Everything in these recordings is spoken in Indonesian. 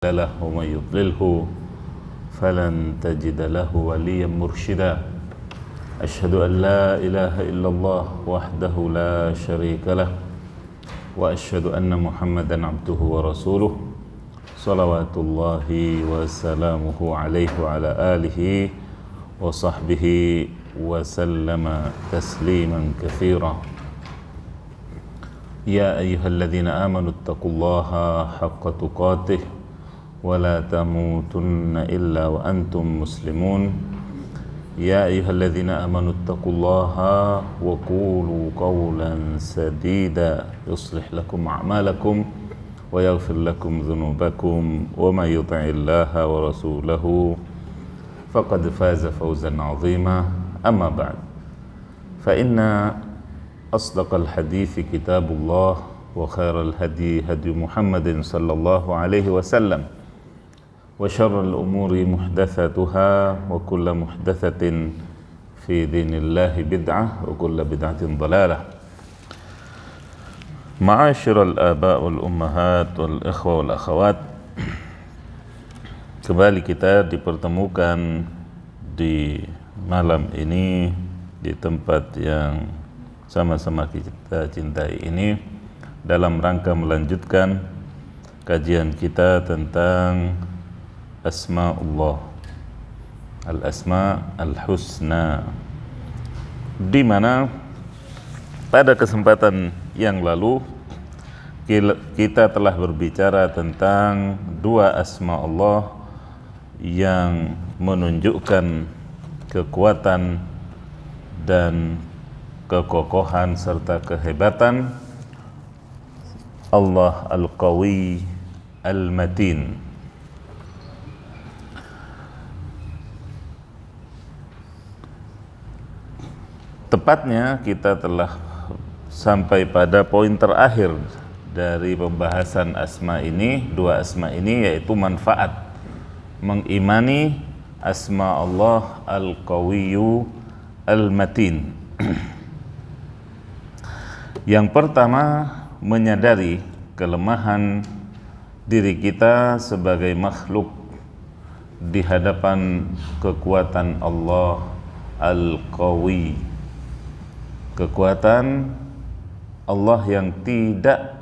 له ومن يضلله فلن تجد له وليا مرشدا أشهد أن لا إله إلا الله وحده لا شريك له وأشهد أن محمدا عبده ورسوله صلوات الله وسلامه عليه وعلى آله وصحبه وسلم تسليما كثيرا يا أيها الذين آمنوا اتقوا الله حق تقاته ولا تموتن إلا وأنتم مسلمون يا أيها الذين آمنوا اتقوا الله وقولوا قولا سديدا يصلح لكم أعمالكم ويغفر لكم ذنوبكم ومن يطع الله ورسوله فقد فاز فوزا عظيما أما بعد فإن أصدق الحديث كتاب الله وخير الهدي هدي محمد صلى الله عليه وسلم وشر الأمور محدثاتها وكل محدثة في دين الله بدعة وكل بدعة ضلالة. معاشر الآباء والأمهات والإخوة والأخوات, kembali kita dipertemukan di malam ini di tempat yang sama-sama kita cintai ini dalam rangka melanjutkan kajian kita tentang Asma'ullah, Al-Asma' Al-Husna, di mana pada kesempatan yang lalu kita telah berbicara tentang dua asma Allah yang menunjukkan kekuatan dan kekokohan serta kehebatan Allah Al-Qawi Al-Matin. Tepatnya kita telah sampai pada poin terakhir dari pembahasan asma ini, dua asma ini, yaitu manfaat mengimani asma Allah Al-Qawiyyu Al-Matin. Yang pertama, menyadari kelemahan diri kita sebagai makhluk di hadapan kekuatan Allah Al-Qawi, kekuatan Allah yang tidak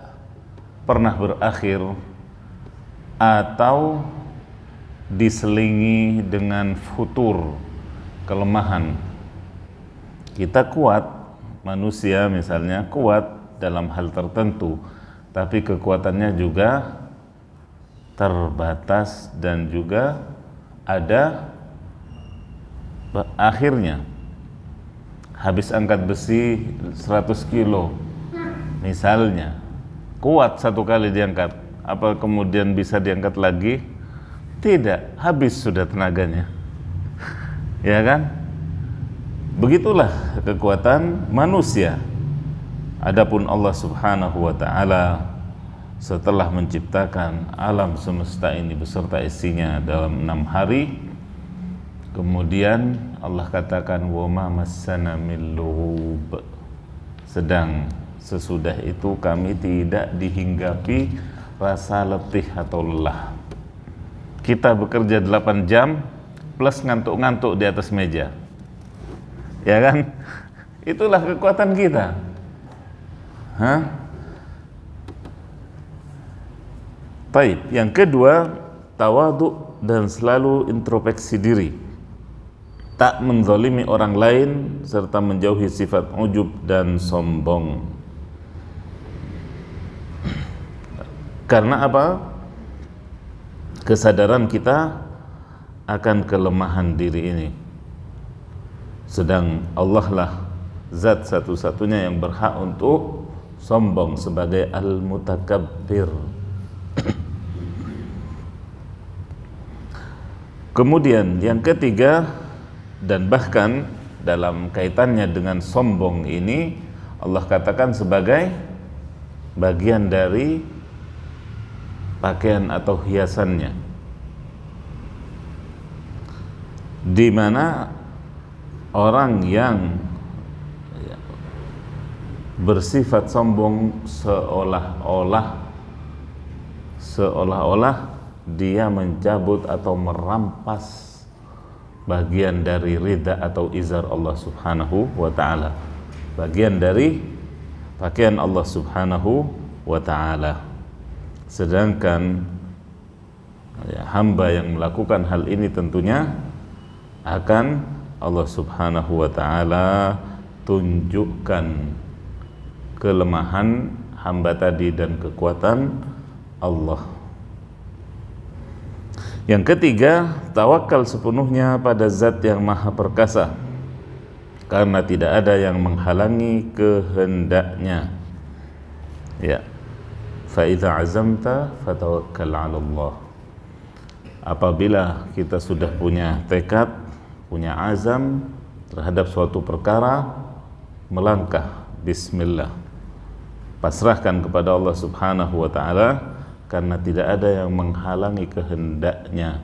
pernah berakhir atau diselingi dengan futur, kelemahan. Kita kuat, manusia misalnya kuat dalam hal tertentu, tapi kekuatannya juga terbatas dan juga ada akhirnya. Habis angkat besi 100 kilo misalnya, kuat satu kali diangkat, apa kemudian bisa diangkat lagi? Tidak, habis sudah tenaganya. Ya kan? Begitulah kekuatan manusia. Adapun Allah Subhanahu wa ta'ala setelah menciptakan alam semesta ini beserta isinya dalam 6 hari, kemudian Allah katakan wa ma massana min lughub, sedang sesudah itu kami tidak dihinggapi rasa letih atau lelah. Kita bekerja 8 jam plus ngantuk-ngantuk di atas meja, ya kan? Itulah kekuatan kita. Baik, yang kedua, tawadhu dan selalu introspeksi diri, tak menzalimi orang lain serta menjauhi sifat ujub dan sombong. Karena apa? Kesadaran kita akan kelemahan diri ini. Sedang Allah lah zat satu-satunya yang berhak untuk sombong sebagai Al-Mutakabbir. Kemudian yang ketiga, dan bahkan dalam kaitannya dengan sombong ini, Allah katakan sebagai bagian dari pakaian atau hiasannya, di mana orang yang bersifat sombong seolah-olah dia mencabut atau merampas bagian dari ridha atau izar Allah Subhanahu wa ta'ala, bagian dari pakaian Allah Subhanahu wa ta'ala. Sedangkan hamba yang melakukan hal ini tentunya akan Allah Subhanahu wa ta'ala tunjukkan kelemahan hamba tadi dan kekuatan Allah. Yang ketiga, tawakal sepenuhnya pada Zat yang Maha Perkasa, karena tidak ada yang menghalangi kehendaknya. Ya, fa idza azamta fatawakkal 'ala Allah. Apabila kita sudah punya tekad, punya azam terhadap suatu perkara, melangkah bismillah, pasrahkan kepada Allah Subhanahu wa ta'ala, karena tidak ada yang menghalangi kehendaknya.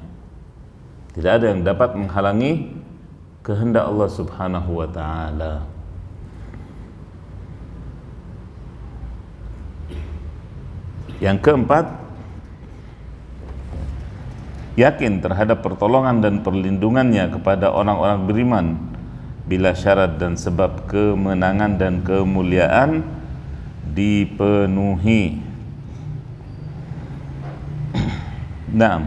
Tidak ada yang dapat menghalangi kehendak Allah Subhanahu wa ta'ala. Yang keempat, yakin terhadap pertolongan dan perlindungannya kepada orang-orang beriman bila syarat dan sebab kemenangan dan kemuliaan dipenuhi. Nah,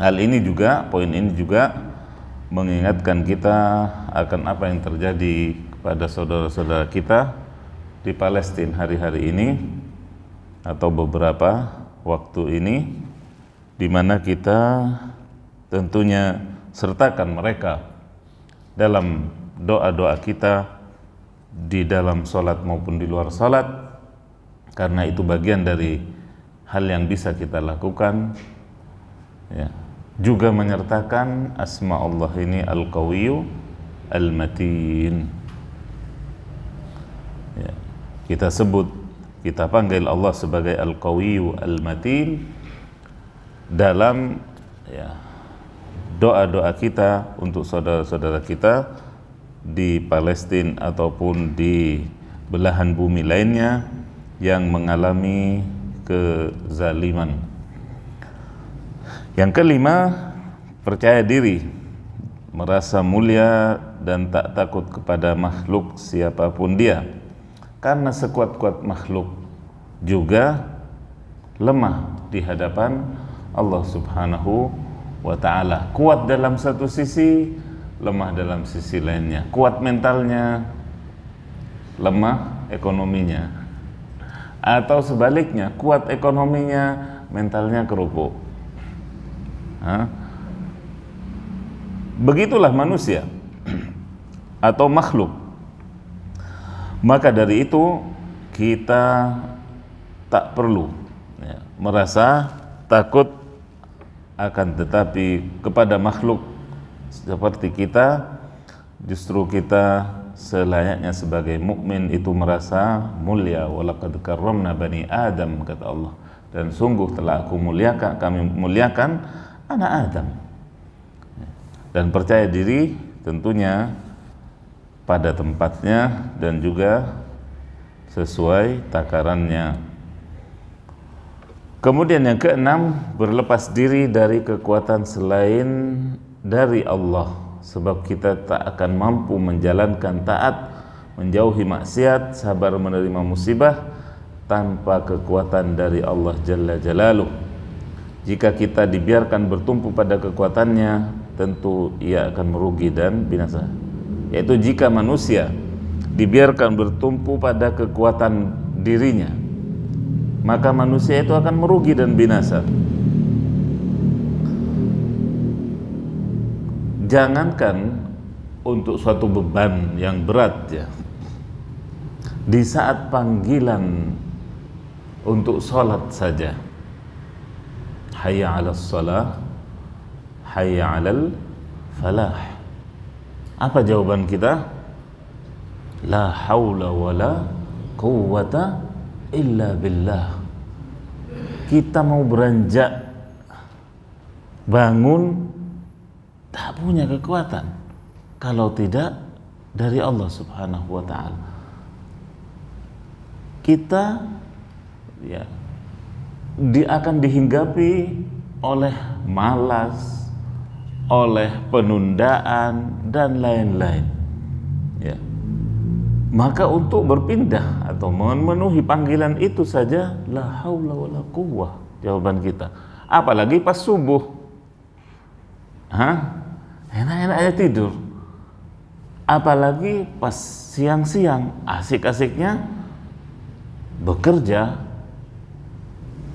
hal ini juga, poin ini juga mengingatkan kita akan apa yang terjadi kepada saudara-saudara kita di Palestina hari-hari ini atau beberapa waktu ini, di mana kita tentunya sertakan mereka dalam doa-doa kita di dalam salat maupun di luar salat, karena itu bagian dari hal yang bisa kita lakukan, ya. Juga menyertakan asma Allah ini Al-Qawiyyu Al-Matin, ya. Kita sebut, kita panggil Allah sebagai Al-Qawiyyu Al-Matin dalam, ya, doa-doa kita untuk saudara-saudara kita di Palestina ataupun di belahan bumi lainnya yang mengalami kezaliman. Yang kelima, percaya diri, merasa mulia dan tak takut kepada makhluk siapapun dia, karena sekuat-kuat makhluk juga lemah di hadapan Allah Subhanahu wa ta'ala. Kuat dalam satu sisi, lemah dalam sisi lainnya. Kuat mentalnya, lemah ekonominya. Atau sebaliknya, kuat ekonominya, mentalnya kerupuk. Begitulah manusia atau makhluk. Maka dari itu kita tak perlu, ya, merasa takut, akan tetapi kepada makhluk seperti kita, justru kita selayaknya sebagai mukmin itu merasa mulia. Walaqad karramna bani Adam, kata Allah, dan sungguh telah kami muliakan anak Adam. Dan percaya diri tentunya pada tempatnya dan juga sesuai takarannya. Kemudian yang keenam, berlepas diri dari kekuatan selain dari Allah, sebab kita tak akan mampu menjalankan taat, menjauhi maksiat, sabar menerima musibah tanpa kekuatan dari Allah Jalla Jalaluh. Jika kita dibiarkan bertumpu pada kekuatannya, tentu ia akan merugi dan binasa. Yaitu jika manusia dibiarkan bertumpu pada kekuatan dirinya, maka manusia itu akan merugi dan binasa. Jangankan untuk suatu beban yang berat, ya, di saat panggilan untuk sholat saja, hayya 'alas shalah, hayya 'alal falah, apa jawaban kita? La haula wala quwwata illa billah. Kita mau beranjak bangun, tak punya kekuatan kalau tidak dari Allah Subhanahu wa ta'ala. Kita, ya, akan dihinggapi oleh malas, oleh penundaan dan lain-lain. Ya. Maka untuk berpindah atau memenuhi panggilan itu saja la haula wala quwwah jawaban kita. Apalagi pas subuh. Enak-enak aja tidur. Apalagi pas siang-siang asik-asiknya bekerja,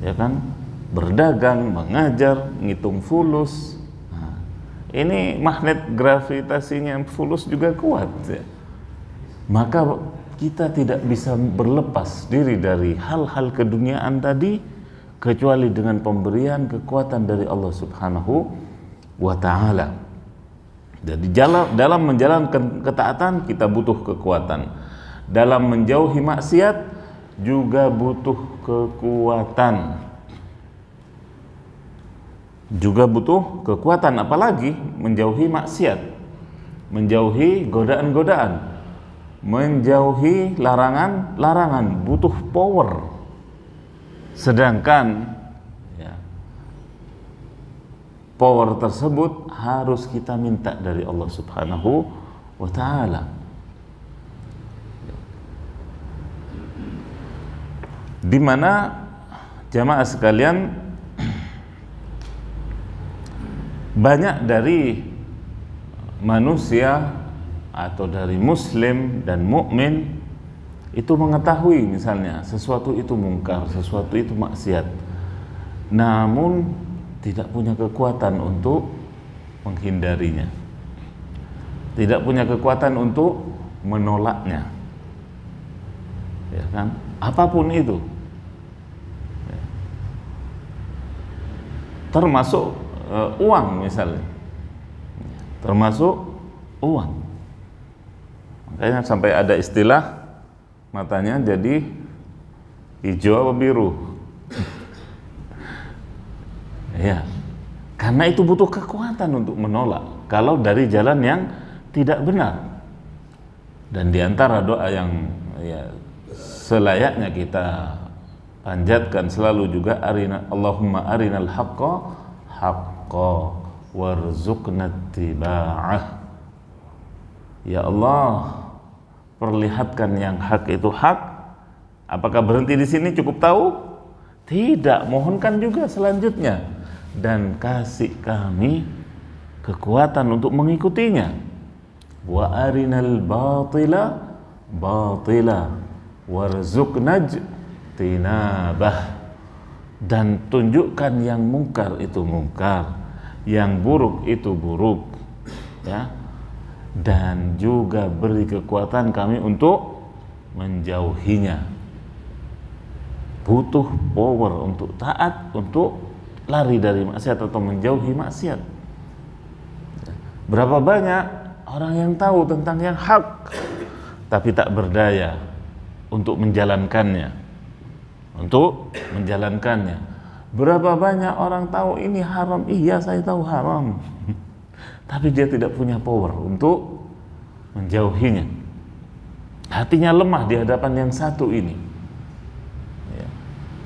ya kan, berdagang, mengajar, ngitung fulus. Ini magnet gravitasinya fulus juga kuat ya. Maka kita tidak bisa berlepas diri dari hal-hal keduniaan tadi kecuali dengan pemberian kekuatan dari Allah Subhanahu wa ta'ala. Jadi dalam menjalankan ketaatan kita butuh kekuatan, dalam menjauhi maksiat juga butuh kekuatan, apalagi menjauhi maksiat, menjauhi godaan-godaan, menjauhi larangan-larangan, butuh power. Sedangkan power tersebut harus kita minta dari Allah Subhanahu wa ta'ala. Di mana jamaah sekalian, banyak dari manusia atau dari muslim dan mukmin itu mengetahui misalnya sesuatu itu mungkar, sesuatu itu maksiat, namun tidak punya kekuatan untuk menghindarinya, tidak punya kekuatan untuk menolaknya, ya kan? Apapun itu, termasuk uang misalnya, termasuk uang. Makanya sampai ada istilah matanya jadi hijau apa biru. Ya, karena itu butuh kekuatan untuk menolak kalau dari jalan yang tidak benar. Dan diantara doa yang selayaknya kita panjatkan selalu juga Allahumma arinal haqqa haqqa warzuqna ittiba'ah. Ya Allah, perlihatkan yang hak itu hak. Apakah berhenti di sini cukup tahu? Tidak, mohonkan juga selanjutnya, dan kasih kami kekuatan untuk mengikutinya. Wa arinal batila batila warzuqna tinabah, dan tunjukkan yang mungkar itu mungkar, yang buruk itu buruk, ya, dan juga beri kekuatan kami untuk menjauhinya. Butuh power untuk taat, untuk lari dari maksiat atau menjauhi maksiat. Berapa banyak orang yang tahu tentang yang hak tapi tak berdaya untuk menjalankannya, Berapa banyak orang tahu ini haram, iya saya tahu haram, tapi dia tidak punya power untuk menjauhinya. Hatinya lemah di hadapan yang satu ini.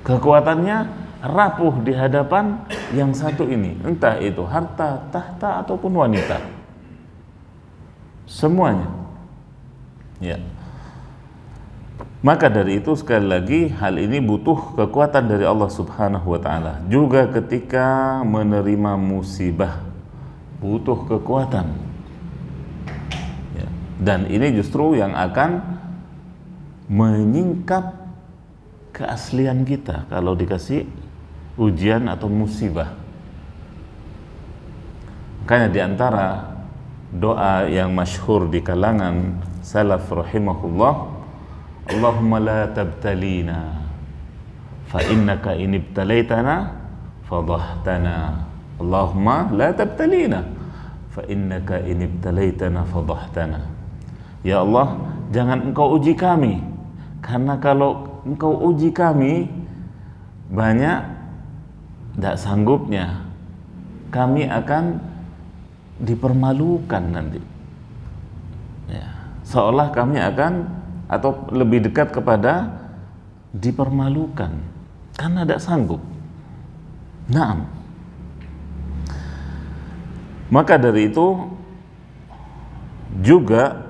Kekuatannya rapuh di hadapan yang satu ini, entah itu harta, tahta ataupun wanita, semuanya. Ya. Maka dari itu sekali lagi hal ini butuh kekuatan dari Allah Subhanahu wa ta'ala. Juga ketika menerima musibah butuh kekuatan, ya. Dan ini justru yang akan menyingkap keaslian kita kalau dikasih ujian atau musibah. Makanya diantara doa yang masyhur di kalangan salaf rahimahullah, Allahumma la tabtalina fa innaka in ibtalaitana fadahtana. Allahumma la tabtalina fa innaka in ibtalaitana fadahtana. Ya Allah, jangan engkau uji kami, karena kalau engkau uji kami banyak tidak sanggupnya, kami akan dipermalukan nanti, ya, seolah kami akan, atau lebih dekat kepada dipermalukan karena tidak sanggup. Naam, Maka dari itu juga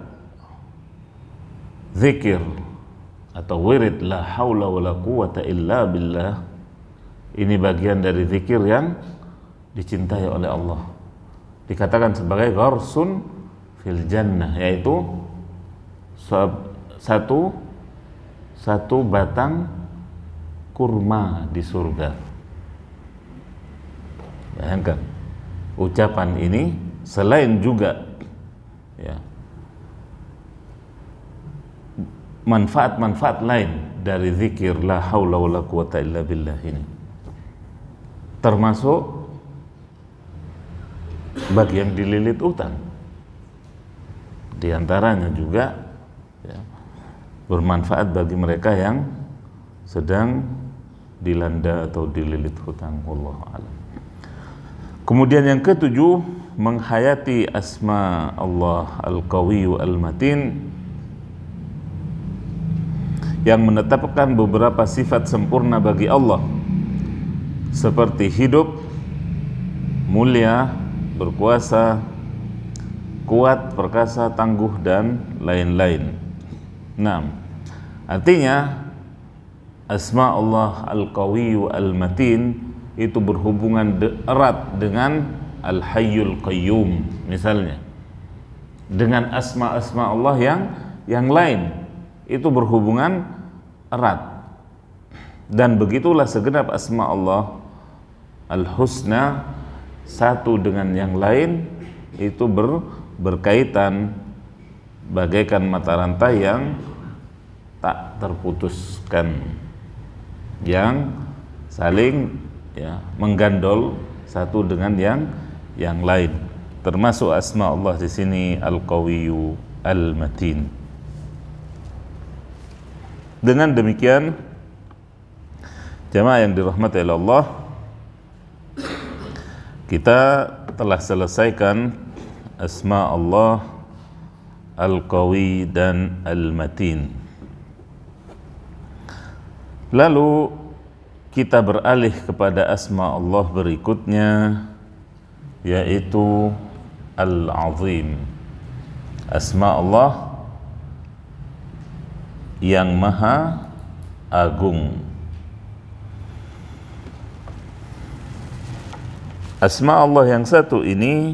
zikir atau wirid la haula wala quwata illa billah ini bagian dari zikir yang dicintai oleh Allah. Dikatakan sebagai gharsun fil jannah, yaitu satu batang kurma di surga. Bayangkan ucapan ini selain juga ya manfaat-manfaat lain dari zikir la haula wala quwata illa billah ini, termasuk bagi yang dililit utang, di antaranya juga ya, bermanfaat bagi mereka yang sedang dilanda atau dililit hutang. Wallahu a'lam. Kemudian yang ketujuh, menghayati asma Allah Al-Qawiyyu Al-Matin yang menetapkan beberapa sifat sempurna bagi Allah seperti hidup, mulia, berkuasa, kuat, perkasa, tangguh, dan lain-lain. Nah, artinya asma Allah Al-Qawiyyu Al-Matin itu berhubungan erat dengan Al-Hayyul Qayyum misalnya. Dengan asma-asma Allah yang lain itu berhubungan erat. Dan begitulah segenap asma Allah Al-Husna, satu dengan yang lain itu berkaitan bagaikan mata rantai yang tak terputuskan, yang saling ya menggandol satu dengan yang lain. Termasuk asma Allah di sini Al-Qawiyyu Al-Matin. Dengan demikian, jemaah yang dirahmati oleh Allah, kita telah selesaikan asma Allah Al-Qawi dan Al-Matin. Lalu kita beralih kepada asma Allah berikutnya, yaitu Al-Azim. Asma Allah yang Maha Agung. Asma Allah yang satu ini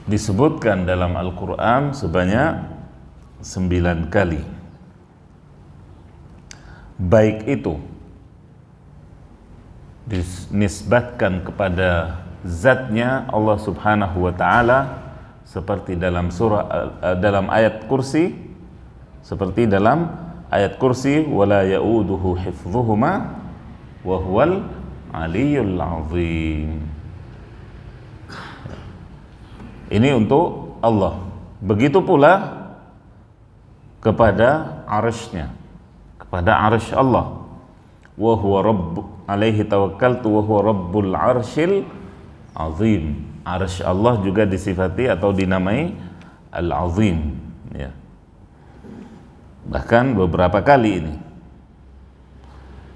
disebutkan dalam Al-Quran sebanyak 9 kali. Baik itu dinisbatkan kepada zatnya Allah Subhanahu wa Ta'ala, seperti dalam dalam ayat kursi, seperti dalam ayat kursi, wala ya'uduhu hifdhuhuma wa huwal aliyyul azim. Ini untuk Allah. Begitu pula kepada arasy-Nya, kepada arasy Allah. Wa huwa rabb alaihi tawakkaltu wa huwa rabbul arsyil azim. Arasy Allah juga disifati atau dinamai Al-Azim ya. Bahkan beberapa kali ini.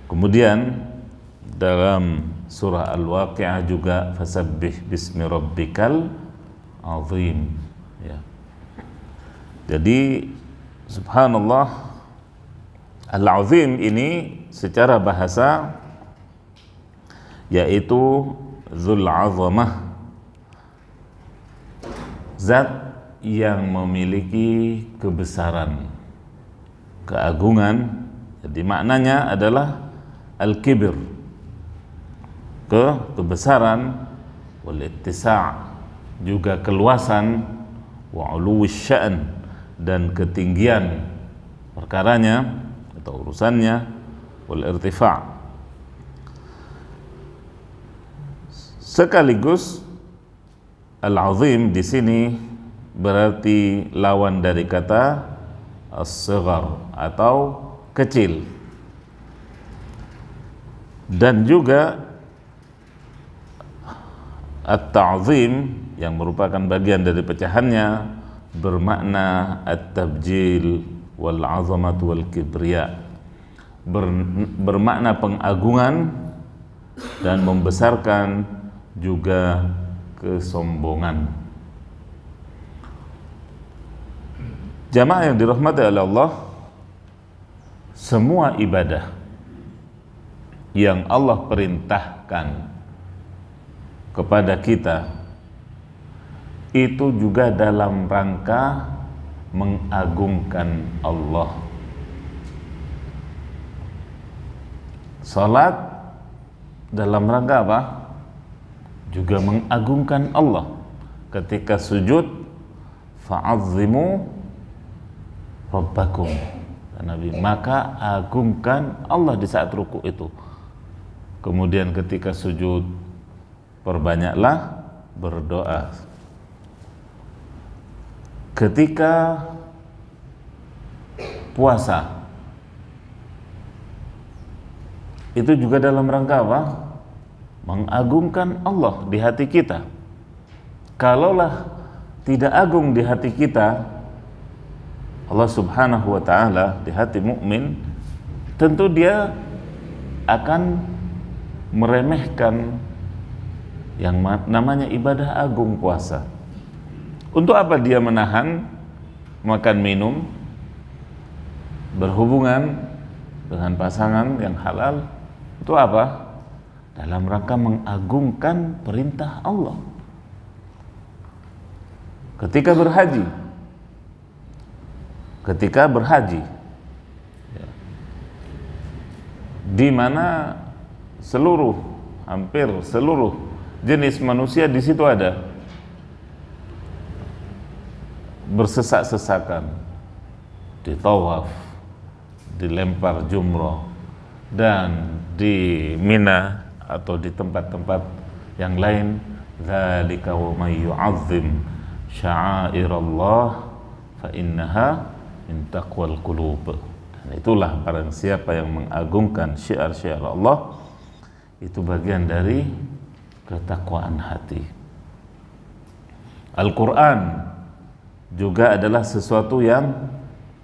Kemudian dalam surah Al-Waqi'ah juga fasabbih bismi rabbikal azim ya. Jadi subhanallah, Al-Azim ini secara bahasa yaitu Dzul Azamah, zat yang memiliki kebesaran, keagungan. Jadi maknanya adalah al-kibir, kebesaran, wal ittisa', juga keluasan, wa uluwis sya'n, dan ketinggian perkaranya atau urusannya, wal irtifa'. Sekaligus Al-Azim di sini berarti lawan dari kata as-sighar atau kecil, dan juga at-ta'zim yang merupakan bagian dari pecahannya bermakna at-tabjil wal 'azamat wal kibriya, bermakna pengagungan dan membesarkan juga kesombongan. Jamaah yang dirahmati oleh Allah, semua ibadah yang Allah perintahkan kepada kita itu juga dalam rangka mengagungkan Allah. Salat dalam rangka apa? Juga mengagungkan Allah. Ketika sujud, fa'azzimu rabbakum, Nabi, maka agungkan Allah di saat ruku itu. Kemudian ketika sujud, perbanyaklah berdoa. Ketika puasa, itu juga dalam rangka apa? Mengagungkan Allah di hati kita. Kalaulah tidak agung di hati kita Allah subhanahu wa ta'ala, di hati mukmin, tentu dia akan meremehkan yang namanya ibadah agung puasa. Untuk apa dia menahan makan minum, berhubungan dengan pasangan yang halal? Untuk apa? Dalam rangka mengagungkan perintah Allah. Ketika berhaji, di mana hampir seluruh jenis manusia di situ ada, bersesak-sesakan, ditawaf, dilempar jumroh, dan di Mina atau di tempat-tempat yang lain. Dzalika wa may yu'azzim sya'airallah fa innaha min taqwal qulub. Dan itulah barang siapa yang mengagungkan syiar-syiar Allah, itu bagian dari ketakwaan hati. Al-Quran juga adalah sesuatu yang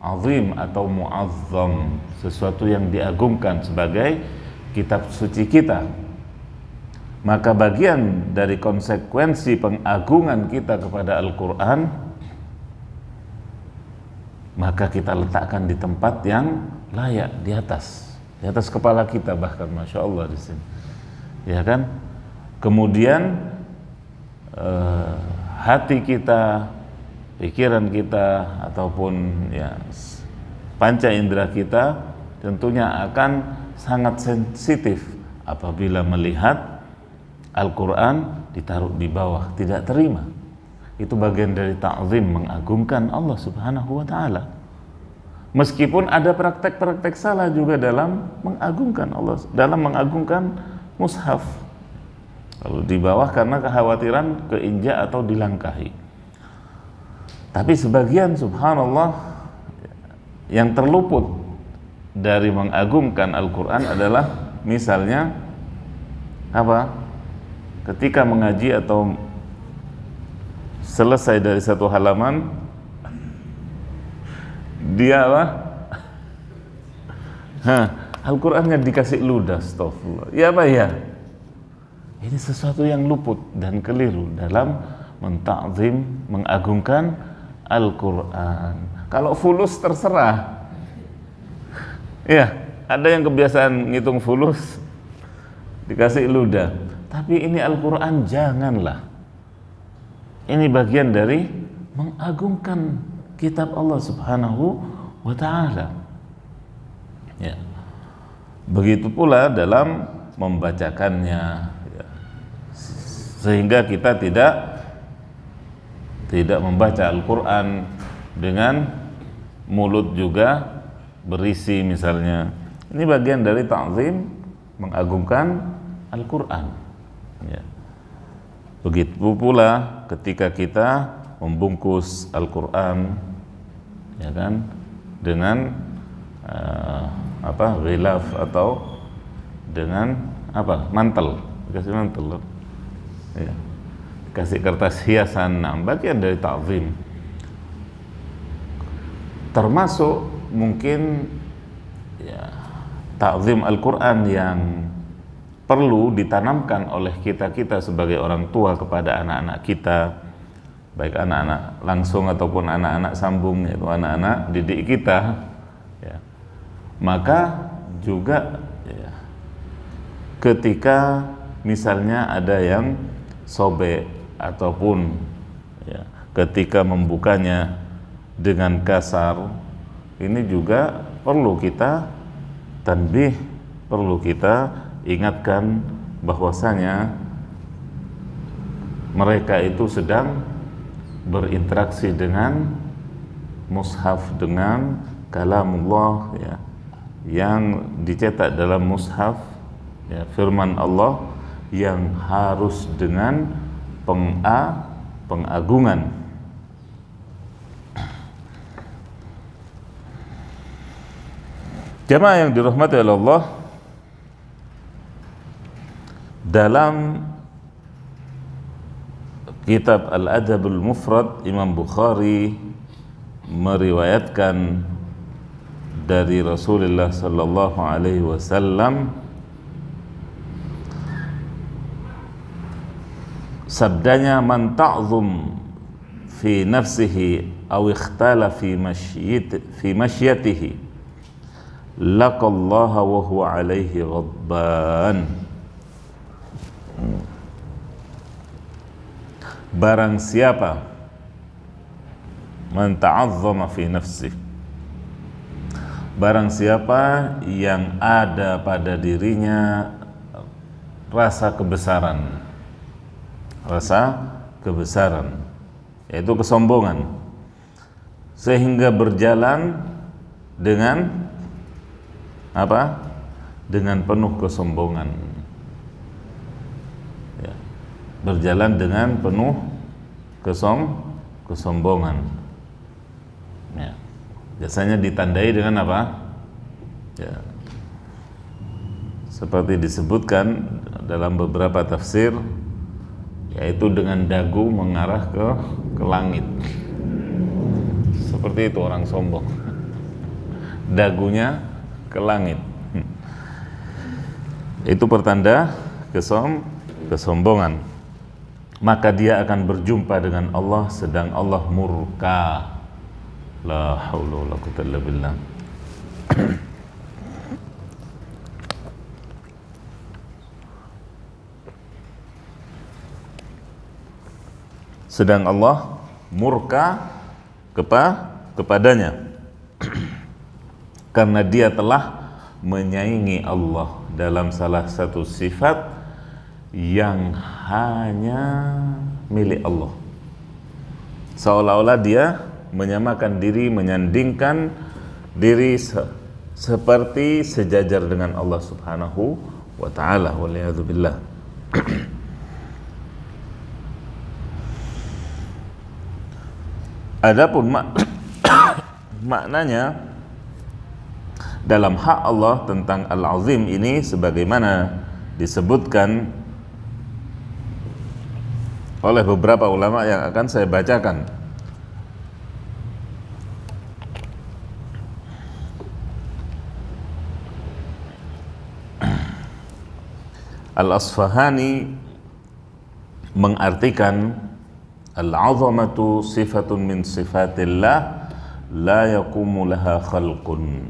azim atau muazzam, sesuatu yang diagungkan sebagai kitab suci kita. Maka bagian dari konsekuensi pengagungan kita kepada Al-Quran, maka kita letakkan di tempat yang layak, di atas kepala kita bahkan, masya Allah di sini, ya kan? Kemudian hati kita, pikiran kita, ataupun ya panca indera kita tentunya akan sangat sensitif apabila melihat Al-Quran ditaruh di bawah, tidak terima. Itu bagian dari ta'zim, mengagungkan Allah subhanahu wa ta'ala. Meskipun ada praktek-praktek salah juga dalam mengagungkan Allah, dalam mengagungkan mushaf, lalu di bawah karena kekhawatiran keinjak atau dilangkahi. Tapi sebagian subhanallah yang terluput dari mengagungkan Al-Quran adalah misalnya apa? Ketika mengaji atau selesai dari satu halaman, dia apa? Al-Qurannya dikasih ludah, astagfirullah. Ya apa ya? Ini sesuatu yang luput dan keliru dalam mentakzim, mengagungkan Al-Quran. Kalau fulus terserah. Ya, ada yang kebiasaan ngitung fulus, dikasih ludah. Tapi ini Al-Quran janganlah. Ini bagian dari mengagungkan kitab Allah subhanahu wa ta'ala. Ya. Begitu pula dalam membacakannya, ya. Sehingga kita tidak membaca Al-Quran dengan mulut juga berisi misalnya. Ini bagian dari ta'zim, mengagungkan Al-Quran. Ya. Begitu pula ketika kita membungkus Al-Quran, ya kan, dengan ghilaf atau dengan mantel, dikasih mantel, ya. Kasih kertas hiasan, bagian dari ta'zim. Termasuk mungkin ya ta'zim Al-Quran yang perlu ditanamkan oleh kita sebagai orang tua kepada anak-anak kita, baik anak-anak langsung ataupun anak-anak sambung, yaitu anak-anak didik kita, ya. Maka juga ya, ketika misalnya ada yang sobek ataupun ya, ketika membukanya dengan kasar, ini juga perlu kita tanbih, perlu kita ingatkan bahwasanya mereka itu sedang berinteraksi dengan mushaf, dengan kalamullah, ya, yang dicetak dalam mushaf, ya, firman Allah yang harus dengan pengagungan. Jamaah yang dirahmati oleh Allah, dalam kitab Al-Adabul Mufrad, Imam Bukhari meriwayatkan dari Rasulullah sallallahu alaihi wasallam sabdanya, man ta'zum fi nafsihi aw ikhtala fi mashyatihi laqallaha wa huwa alaihi ghadban. Barang siapa man ta'azzama fi nafsihi, barang siapa yang ada pada dirinya rasa kebesaran, yaitu kesombongan, sehingga berjalan dengan apa? Dengan penuh kesombongan, ya. Berjalan dengan penuh kesombongan, ya. Biasanya ditandai dengan apa? Ya, seperti disebutkan dalam beberapa tafsir, yaitu dengan dagu mengarah ke langit. Seperti itu orang sombong, dagunya ke langit. Itu pertanda kesombongan. Maka dia akan berjumpa dengan Allah sedang Allah murka. La haula wala quwwata illa billah. Sedang Allah murka kepadanya karena dia telah menyaingi Allah dalam salah satu sifat yang hanya milik Allah. Seolah-olah dia menyamakan diri, menyandingkan diri seperti sejajar dengan Allah Subhanahu wa ta'ala. Waliyadzubillah. Adapun maknanya dalam hak Allah tentang Al-Azim ini sebagaimana disebutkan oleh beberapa ulama yang akan saya bacakan. Al-Asfahani mengartikan al-'azamatu sifatun min sifatillah la yaqumu laha khalqun.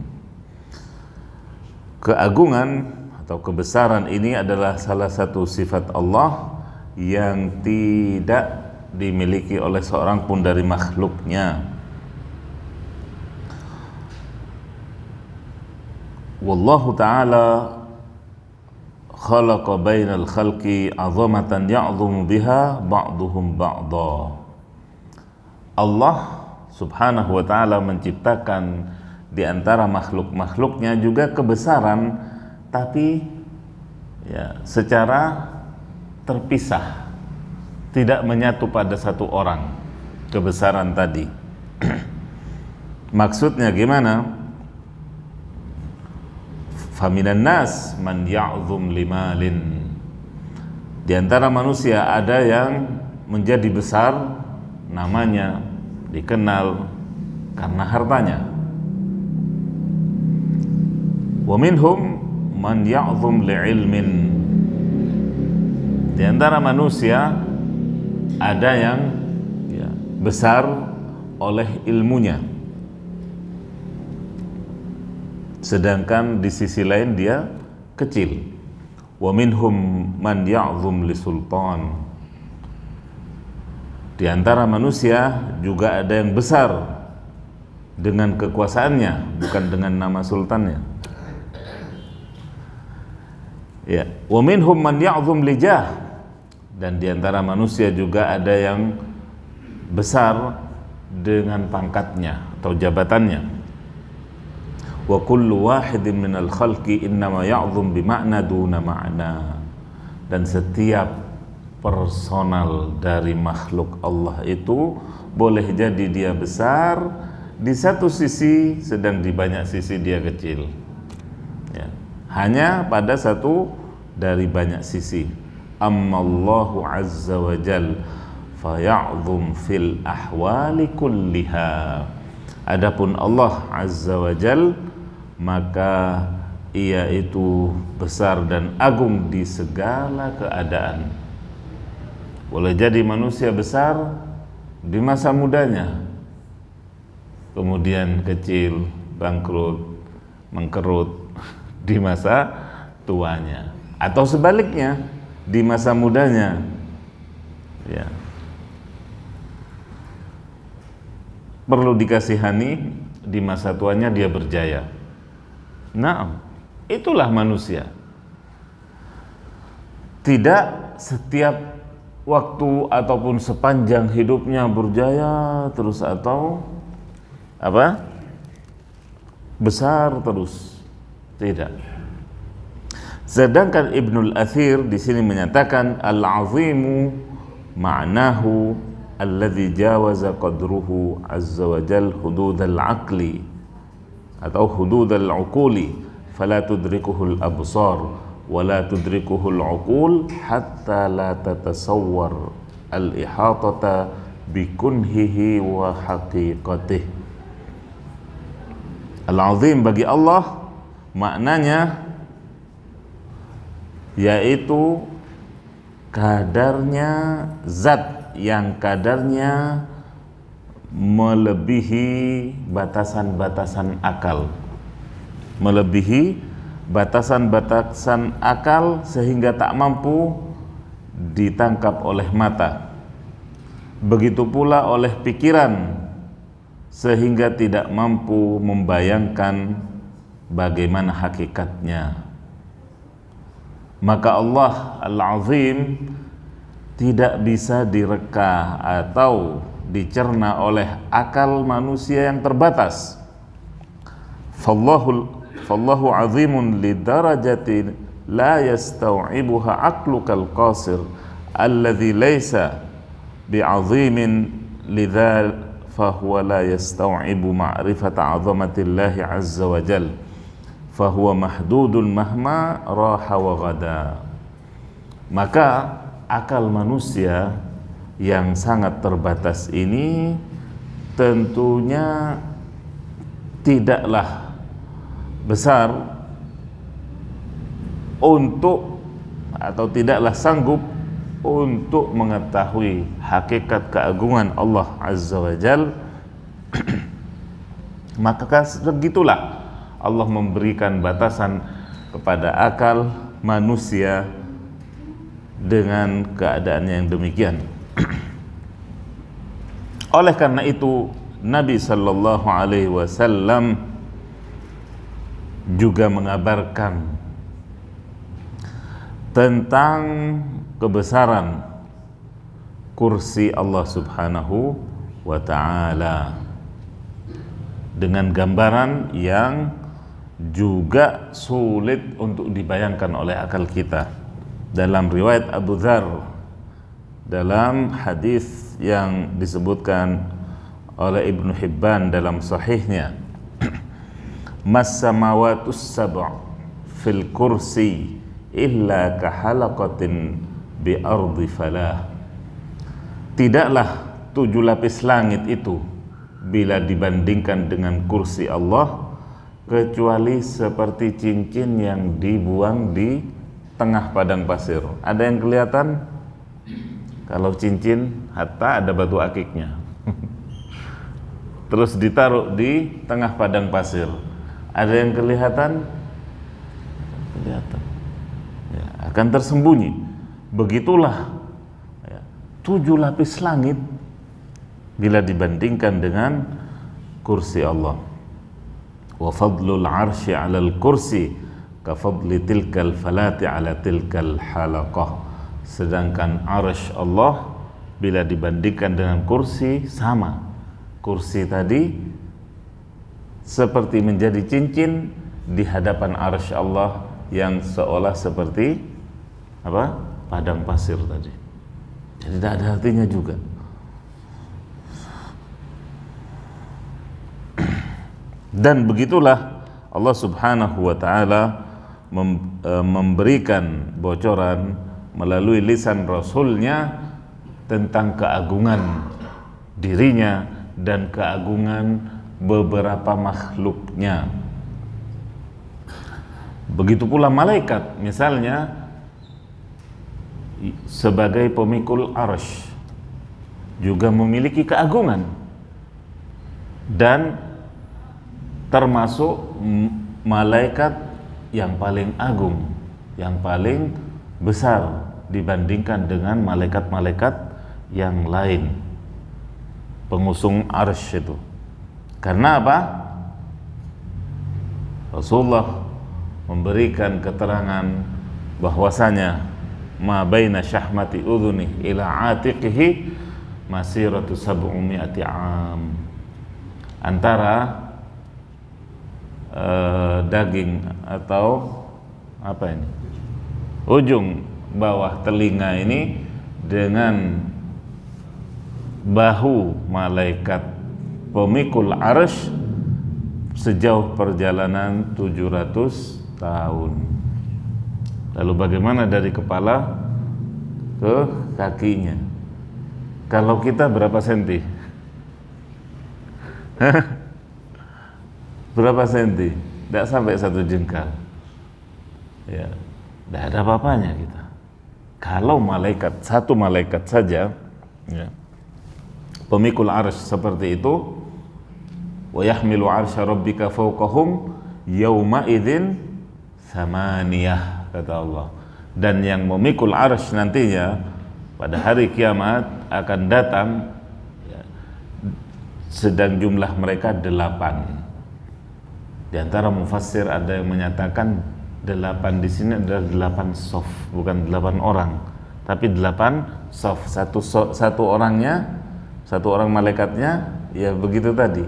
Keagungan atau kebesaran ini adalah salah satu sifat Allah yang tidak dimiliki oleh seorang pun dari makhluknya. Wallahu ta'ala khalaqa bainal khalqi 'azamatan ya'zumu biha ba'duhum ba'dha. Allah Subhanahu wa ta'ala menciptakan di antara makhluk-makhluknya juga kebesaran, tapi ya secara terpisah, tidak menyatu pada satu orang kebesaran tadi. Maksudnya gimana? Faminan nas man ya'zum limalin. Di antara manusia ada yang menjadi besar, namanya dikenal karena hartanya. Wa minhum man ya'zum li'ilmin. Di antara manusia ada yang besar oleh ilmunya, sedangkan di sisi lain dia kecil. Wa minhum man ya'zum li sultan. Di antara manusia juga ada yang besar dengan kekuasaannya, bukan dengan nama sultannya. Ya, wa minhum man ya'zum li jah. Dan di antara manusia juga ada yang besar dengan pangkatnya atau jabatannya. Wa kullu wahidin minal khalqi innama ya'zum bima'na duna ma'na. Dan setiap personal dari makhluk Allah itu boleh jadi dia besar di satu sisi, sedang di banyak sisi dia kecil. Ya, hanya pada satu dari banyak sisi. Ammallahu azza wa jal faya'zum fil ahwali kulliha. Adapun Allah azza wa jal, maka ia itu besar dan agung di segala keadaan. Boleh jadi manusia besar di masa mudanya, kemudian kecil, bangkrut, mengkerut di masa tuanya, atau sebaliknya di masa mudanya, ya, perlu dikasihani, di masa tuanya dia berjaya. Nah, itulah manusia. Tidak setiap waktu ataupun sepanjang hidupnya berjaya terus atau besar terus. Tidak. Sedangkan Ibnul Athir di sini menyatakan al-azimu ma'nahu alladhi jawaza qadruhu azza wa jal hududal aqli atau hududal uquli fala tudrikuhul absar wa la tudrikuhul uqul hatta la tatasawwar al-ihatata bikunhihi wa haqiqatih. Al-azim bagi Allah maknanya yaitu kadarnya zat yang kadarnya melebihi batasan-batasan akal, melebihi batasan-batasan akal sehingga tak mampu ditangkap oleh mata, begitu pula oleh pikiran sehingga tidak mampu membayangkan bagaimana hakikatnya. Maka Allah Al-Azim tidak bisa direka atau dicerna oleh akal manusia yang terbatas. Fallahu azimun lidarajati la yastau'ibuha aqlukal qasir alladhi laysa bi'azimin lidha fahuwa la yastau'ibu ma'rifata 'azamatillahi azza wa jal fahuwa mahdudun mahma raha wa ghada. Maka akal manusia yang sangat terbatas ini tentunya tidaklah besar untuk atau tidaklah sanggup untuk mengetahui hakikat keagungan Allah azza wa jal. Maka segitulah Allah memberikan batasan kepada akal manusia dengan keadaannya yang demikian. Oleh karena itu Nabi sallallahu alaihi wasallam juga mengabarkan tentang kebesaran kursi Allah subhanahu wa ta'ala dengan gambaran yang juga sulit untuk dibayangkan oleh akal kita. Dalam riwayat Abu Dzar, dalam hadis yang disebutkan oleh Ibnu Hibban dalam sahihnya, mas samawatus sab' fil kursi illa kahalaqatin bi ardi falah. Tidaklah 7 lapis langit itu bila dibandingkan dengan kursi Allah kecuali seperti cincin yang dibuang di tengah padang pasir. Ada yang kelihatan? Kalau cincin hatta ada batu akiknya. Terus ditaruh di tengah padang pasir. Ada yang kelihatan? Kelihatan. Ya, akan tersembunyi. Begitulah ya, 7 lapis langit bila dibandingkan dengan kursi Allah. Wa fadlul arsy 'alal kursi ka fadli tilkal falati 'ala tilkal halaqah. Sedangkan arsy Allah bila dibandingkan dengan kursi sama. Kursi tadi seperti menjadi cincin di hadapan arsy Allah yang seolah seperti apa? Padang pasir tadi. Jadi tidak ada artinya juga. Dan begitulah Allah Subhanahu wa taala memberikan bocoran melalui lisan Rasulnya tentang keagungan dirinya dan keagungan beberapa makhluknya. Begitu pula malaikat, misalnya sebagai pemikul arsy juga memiliki keagungan dan termasuk malaikat yang paling agung, yang paling besar dibandingkan dengan malaikat-malaikat yang lain, pengusung arsy itu. Karena apa? Rasulullah memberikan keterangan bahwasanya ma baina syahmati udhuni ila atiqihi masiratu 700 am. Antara daging atau apa ini? Ujung bawah telinga ini dengan bahu malaikat pemikul arsy sejauh perjalanan 700 tahun. Lalu bagaimana dari kepala ke kakinya? Kalau kita berapa senti? Berapa senti? Tidak sampai 1 jengkal. Ya, tidak ada apa-apanya kita. Kalau malaikat, satu malaikat saja, ya, pemikul arsy seperti itu, wa yahmilu arsya rabbika fawqahum yauma idzin tsamaniyah, kata Allah. Dan yang memikul arsy nantinya pada hari kiamat akan datang, ya, sedang jumlah mereka 8. Di antara mufassir ada yang menyatakan 8 di sini adalah 8 sof, bukan 8 orang, tapi 8 sof. Satu orangnya, satu orang malaikatnya, ya begitu tadi.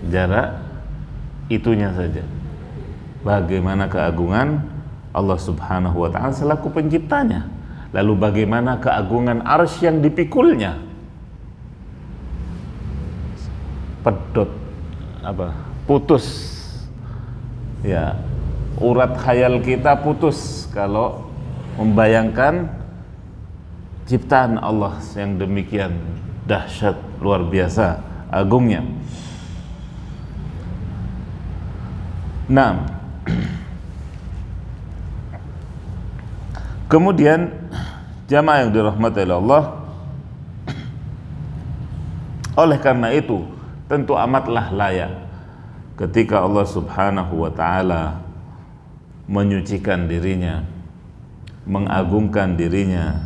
Jarak itunya saja. Bagaimana keagungan Allah Subhanahu wa taala selaku penciptanya. Lalu bagaimana keagungan arsy yang dipikulnya? Pedot apa? Putus. Ya, urat khayal kita putus kalau membayangkan ciptaan Allah yang demikian dahsyat, luar biasa agungnya. Nah, kemudian jamaah yang dirahmati oleh Allah, oleh karena itu tentu amatlah layak ketika Allah Subhanahu wa taala menyucikan dirinya, mengagungkan dirinya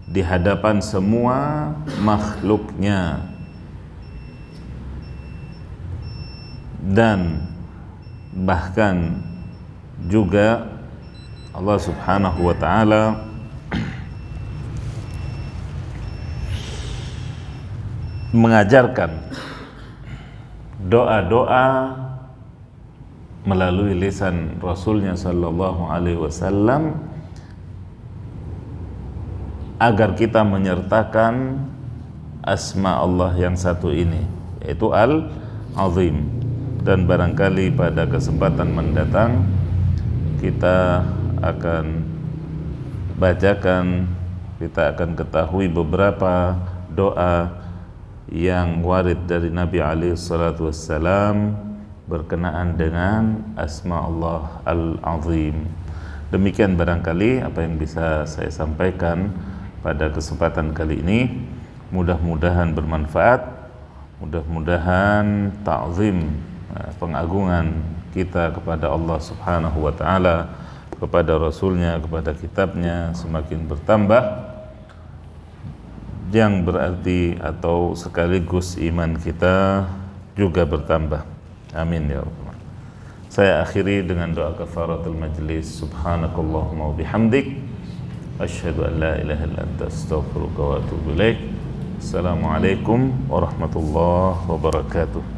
di hadapan semua makhluknya, dan bahkan juga Allah Subhanahu wa taala mengajarkan doa-doa melalui lisan Rasulnya sallallahu alaihi wasallam agar kita menyertakan asma Allah yang satu ini, yaitu Al-Azim. Dan barangkali pada kesempatan mendatang kita akan bacakan, kita akan ketahui beberapa doa yang warid dari Nabi alaihi salatu wassalam berkenaan dengan asma Allah Al-Azim. Demikian barangkali apa yang bisa saya sampaikan. pada kesempatan kali ini. Mudah-mudahan bermanfaat, mudah-mudahan ta'zim, pengagungan kita kepada Allah Subhanahu wa taala, kepada Rasulnya, kepada kitabnya semakin bertambah, yang berarti atau sekaligus iman kita juga bertambah. Amin ya rabbal alamin. Saya akhiri dengan doa kafaratul majlis. Subhanakallahumma wa bihamdik, asyhadu an la ilaha illa anta, astaghfiruka wa atubu ilaik. Assalamualaikum warahmatullahi wabarakatuh.